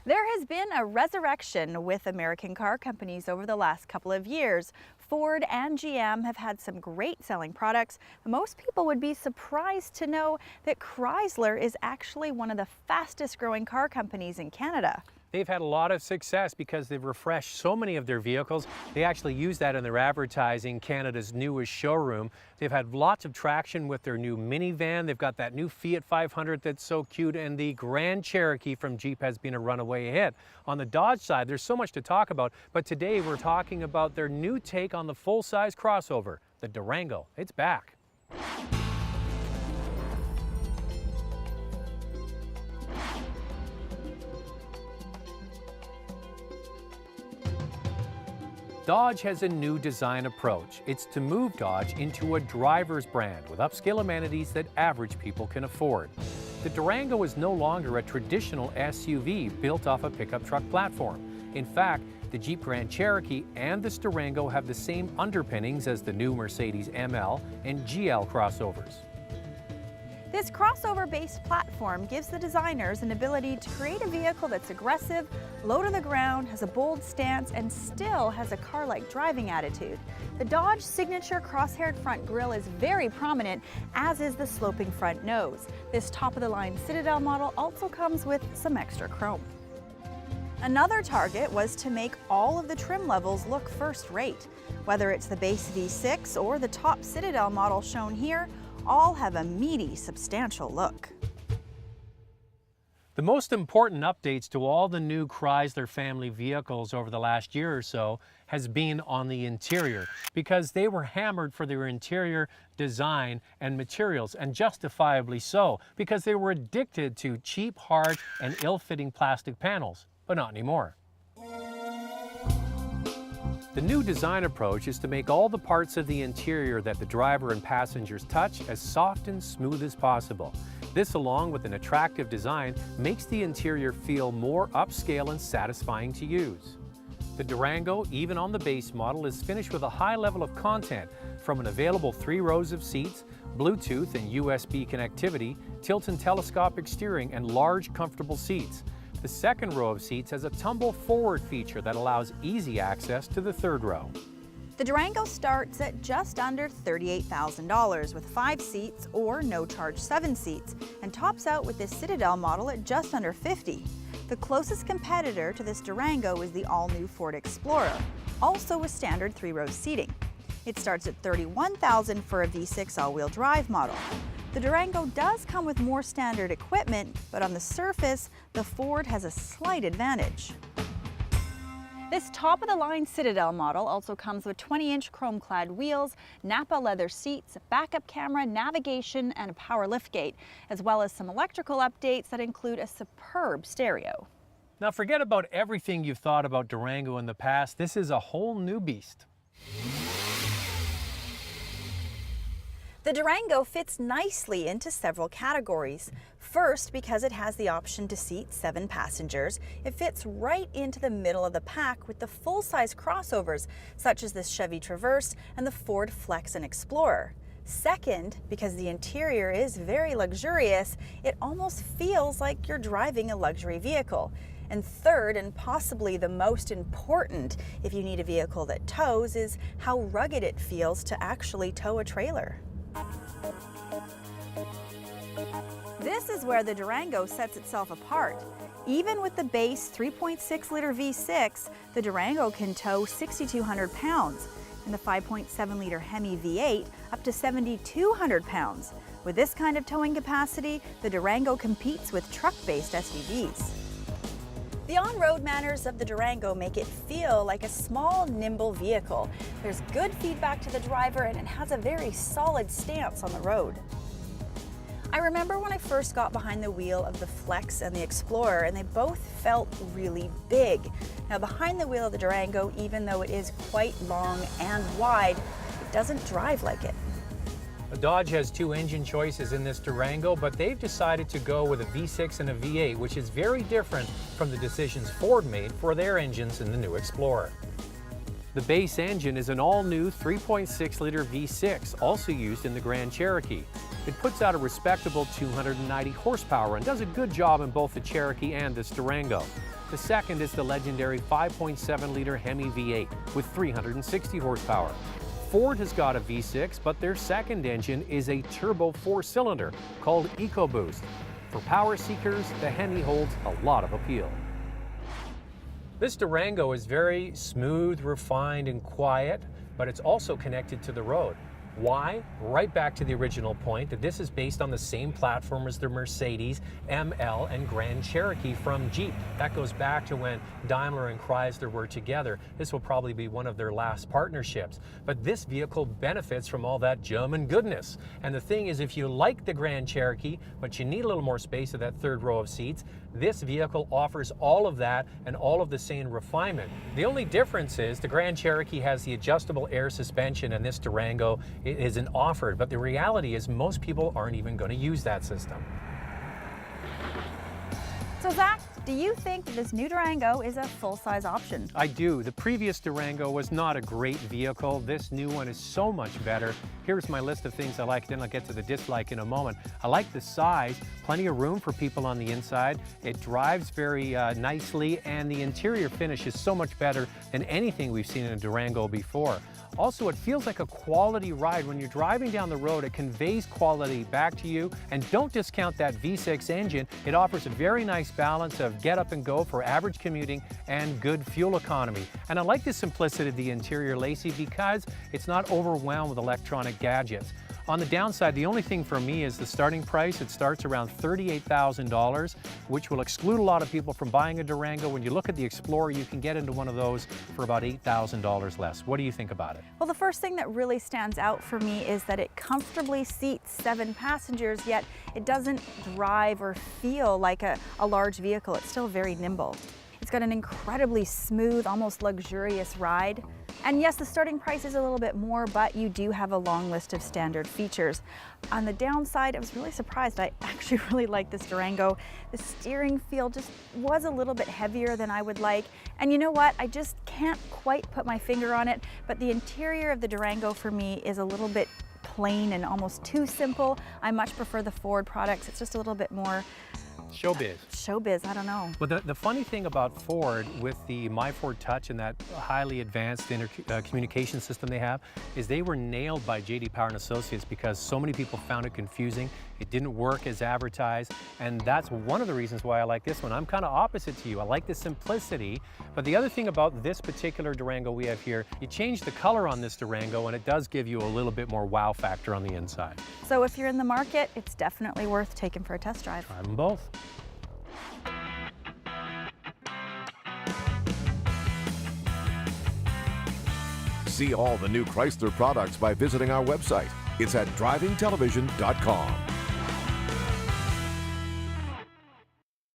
There has been a resurrection with American car companies over the last couple of years. Ford and GM have had some great selling products. Most people would be surprised to know that Chrysler is actually one of the fastest growing car companies in Canada. They've had a lot of success because they've refreshed so many of their vehicles. They actually use that in their advertising, Canada's newest showroom. They've had lots of traction with their new minivan. They've got that new Fiat 500 that's so cute, and the Grand Cherokee from Jeep has been a runaway hit. On the Dodge side, there's so much to talk about, but today we're talking about their new take on the full-size crossover, the Durango. It's back. Dodge has a new design approach. It's to move Dodge into a driver's brand with upscale amenities that average people can afford. The Durango is no longer a traditional SUV built off a pickup truck platform. In fact, the Jeep Grand Cherokee and this Durango have the same underpinnings as the new Mercedes ML and GL crossovers. This crossover-based platform gives the designers an ability to create a vehicle that's aggressive, low to the ground, has a bold stance, and still has a car-like driving attitude. The Dodge signature crosshaired front grille is very prominent, as is the sloping front nose. This top-of-the-line Citadel model also comes with some extra chrome. Another target was to make all of the trim levels look first-rate. Whether it's the base V6 or the top Citadel model shown here, all have a meaty, substantial look. The most important updates to all the new Chrysler family vehicles over the last year or so has been on the interior, because they were hammered for their interior design and materials, and justifiably so, because they were addicted to cheap, hard, and ill-fitting plastic panels, but not anymore. The new design approach is to make all the parts of the interior that the driver and passengers touch as soft and smooth as possible. This, along with an attractive design, makes the interior feel more upscale and satisfying to use. The Durango, even on the base model, is finished with a high level of content, from an available 3 rows of seats, Bluetooth and USB connectivity, tilt and telescopic steering, and large, comfortable seats. The second row of seats has a tumble forward feature that allows easy access to the third row. The Durango starts at just under $38,000 with 5 seats or no-charge 7 seats, and tops out with this Citadel model at just under $50,000. The closest competitor to this Durango is the all-new Ford Explorer, also with standard 3-row seating. It starts at $31,000 for a V6 all-wheel drive model. The Durango does come with more standard equipment, but on the surface, the Ford has a slight advantage. This top-of-the-line Citadel model also comes with 20-inch chrome-clad wheels, Napa leather seats, backup camera, navigation, and a power liftgate, as well as some electrical updates that include a superb stereo. Now forget about everything you've thought about Durango in the past. This is a whole new beast. The Durango fits nicely into several categories. First, because it has the option to seat 7 passengers, it fits right into the middle of the pack with the full-size crossovers, such as this Chevy Traverse and the Ford Flex and Explorer. Second, because the interior is very luxurious, it almost feels like you're driving a luxury vehicle. And third, and possibly the most important if you need a vehicle that tows, is how rugged it feels to actually tow a trailer. This is where the Durango sets itself apart. Even with the base 3.6-liter V6, the Durango can tow 6,200 pounds, and the 5.7-liter Hemi V8 up to 7,200 pounds. With this kind of towing capacity, the Durango competes with truck-based SUVs. The on-road manners of the Durango make it feel like a small, nimble vehicle. There's good feedback to the driver, and it has a very solid stance on the road. I remember when I first got behind the wheel of the Flex and the Explorer, and they both felt really big. Now, behind the wheel of the Durango, even though it is quite long and wide, it doesn't drive like it. Dodge has 2 engine choices in this Durango, but they've decided to go with a V6 and a V8, which is very different from the decisions Ford made for their engines in the new Explorer. The base engine is an all-new 3.6-liter V6, also used in the Grand Cherokee. It puts out a respectable 290 horsepower and does a good job in both the Cherokee and this Durango. The second is the legendary 5.7-liter Hemi V8 with 360 horsepower. Ford has got a V6, but their second engine is a turbo 4-cylinder called EcoBoost. For power seekers, the Hemi holds a lot of appeal. This Durango is very smooth, refined, and quiet, but it's also connected to the road. Why? Right back to the original point that this is based on the same platform as the Mercedes, ML, and Grand Cherokee from Jeep. That goes back to when Daimler and Chrysler were together. This will probably be one of their last partnerships. But this vehicle benefits from all that German goodness. And the thing is, if you like the Grand Cherokee, but you need a little more space at that third row of seats, this vehicle offers all of that and all of the same refinement. The only difference is the Grand Cherokee has the adjustable air suspension and this Durango isn't offered, but the reality is most people aren't even going to use that system. So Zach, do you think that this new Durango is a full-size option? I do. The previous Durango was not a great vehicle. This new one is so much better. Here's my list of things I like, then I'll get to the dislike in a moment. I like the size, plenty of room for people on the inside. It drives very nicely, and the interior finish is so much better than anything we've seen in a Durango before. Also, it feels like a quality ride. When you're driving down the road, it conveys quality back to you. And don't discount that V6 engine. It offers a very nice balance of get up and go for average commuting and good fuel economy. And I like the simplicity of the interior, Lacey, because it's not overwhelmed with electronic gadgets. On the downside, the only thing for me is the starting price. It starts around $38,000, which will exclude a lot of people from buying a Durango. When you look at the Explorer, you can get into one of those for about $8,000 less. What do you think about it? Well, the first thing that really stands out for me is that it comfortably seats 7 passengers, yet it doesn't drive or feel like a large vehicle. It's still very nimble. It's got an incredibly smooth, almost luxurious ride. And yes, the starting price is a little bit more, but you do have a long list of standard features. On the downside, I was really surprised. I actually really like this Durango. The steering feel just was a little bit heavier than I would like. And you know what? I just can't quite put my finger on it, but the interior of the Durango for me is a little bit plain and almost too simple. I much prefer the Ford products. It's just a little bit more Showbiz. Showbiz, I don't know. Well, the funny thing about Ford with the My Ford Touch and that highly advanced communication system they have is they were nailed by J.D. Power and Associates because so many people found it confusing. It didn't work as advertised, and that's one of the reasons why I like this one. I'm kind of opposite to you. I like the simplicity, but the other thing about this particular Durango we have here, you change the color on this Durango and it does give you a little bit more wow factor on the inside. So if you're in the market, it's definitely worth taking for a test drive. Try them both. See all the new Chrysler products by visiting our website. It's at drivingtelevision.com.